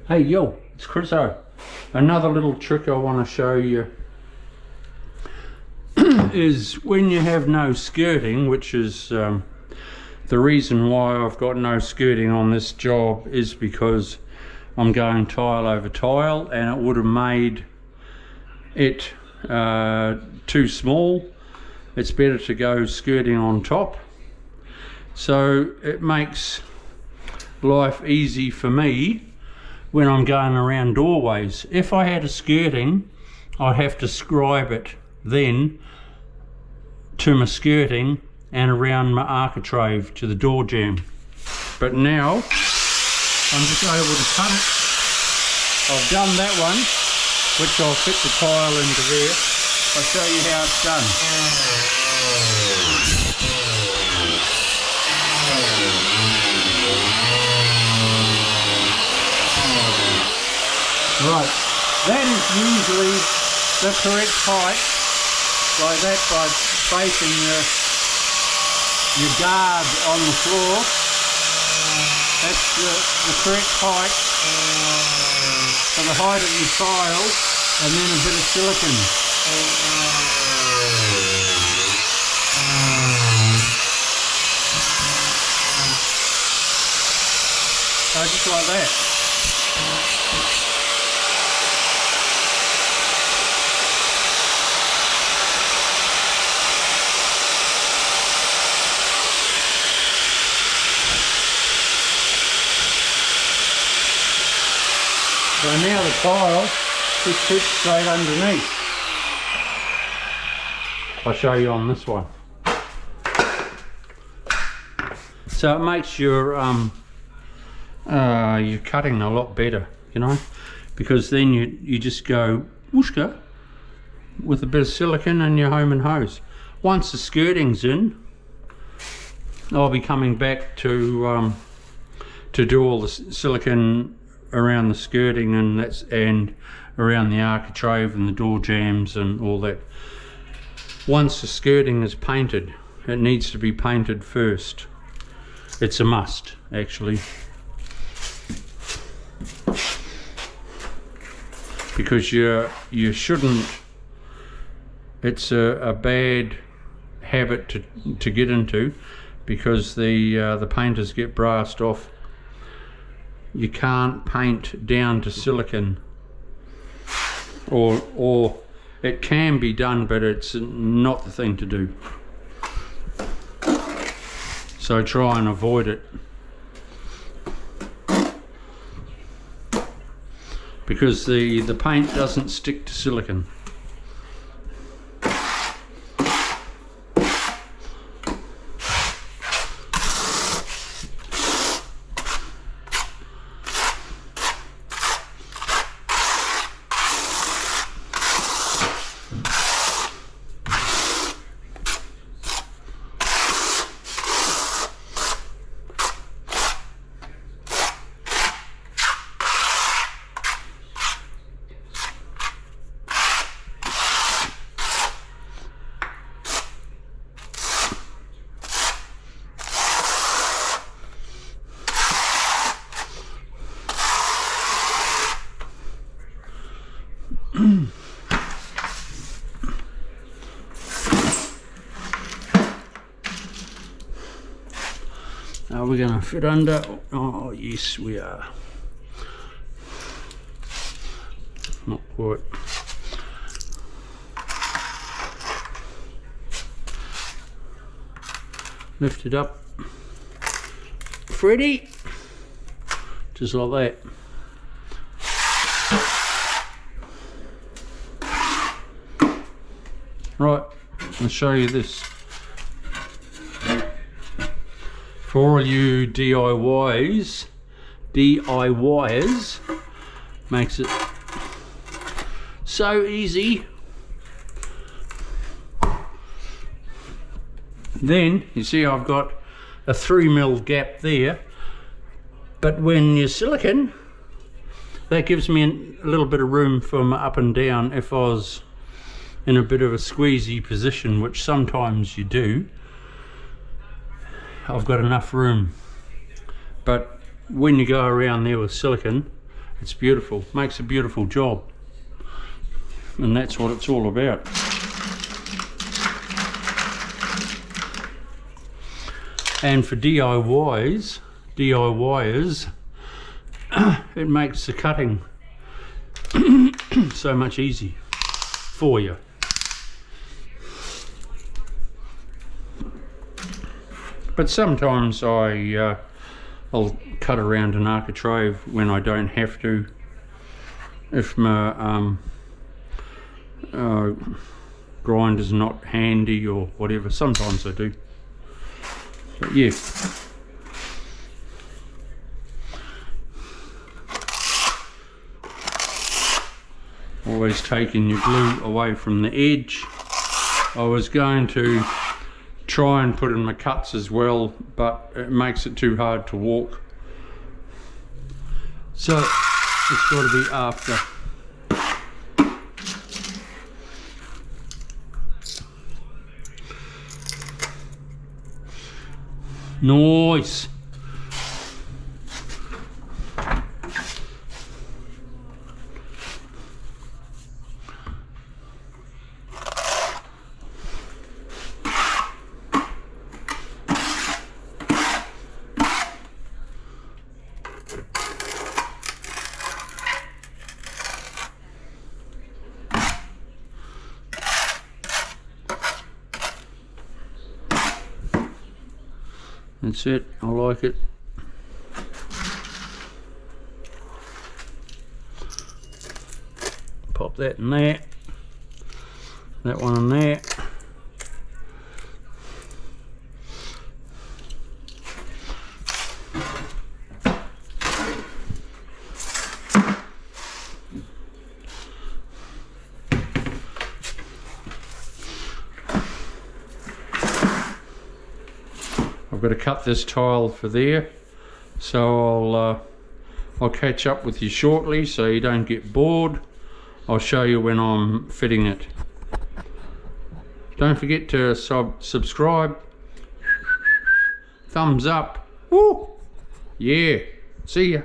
Hey yo, it's Chriso. Another little trick I want to show you is when you have no skirting, which is the reason why I've got no skirting on this job is because I'm going tile over tile and it would have made it too small. It's better to go skirting on top, so it makes life easy for me when I'm going around doorways. If I had a skirting, I'd have to scribe it then to my skirting and around my architrave to the door jamb. But now I'm just able to cut it. I've done that one, which I'll fit the tile into there. I'll show you how it's done. Right, that is usually the correct height, like that, by placing your guard on the floor. That's the correct height for the height of your tile, and then a bit of silicone. So just like that. So now the tile just fits straight underneath. I'll show you on this one. So it makes your cutting a lot better, you know, because then you just go whooshka with a bit of silicone and you're home and hose. Once the skirting's in, I'll be coming back to do all the silicone around the skirting and around the architrave and the door jambs and all that. Once the skirting is painted, it needs to be painted first. It's a must, actually, because you shouldn't. It's a bad habit to get into, because the painters get brassed off. You can't paint down to silicone, or it can be done, but it's not the thing to do. So try and avoid it, because the paint doesn't stick to silicone. Are we going to fit under? Oh yes, we are. Not quite. Lift it up, Freddy, just like that. Right, I'll show you this. For all you DIYers, makes it so easy. Then you see I've got a 3mm gap there, but when you're silicone, that gives me a little bit of room for my up and down if I was in a bit of a squeezy position, which sometimes you do. I've got enough room. But when you go around there with silicone, It's beautiful, makes a beautiful job, and that's what it's all about. And for DIYers, it makes the cutting so much easier for you. But sometimes I'll cut around an architrave when I don't have to, if my grinder's not handy or whatever. Sometimes I do, but yeah. Always taking your glue away from the edge. I was going to try and put in my cuts as well, but it makes it too hard to walk, so it's got to be after. Nice. That's it, I like it. Pop that in there, that one in there. I've got to cut this tile for there, so I'll catch up with you shortly so you don't get bored. I'll show you when I'm fitting it. Don't forget to subscribe, thumbs up. Woo! Yeah, see ya.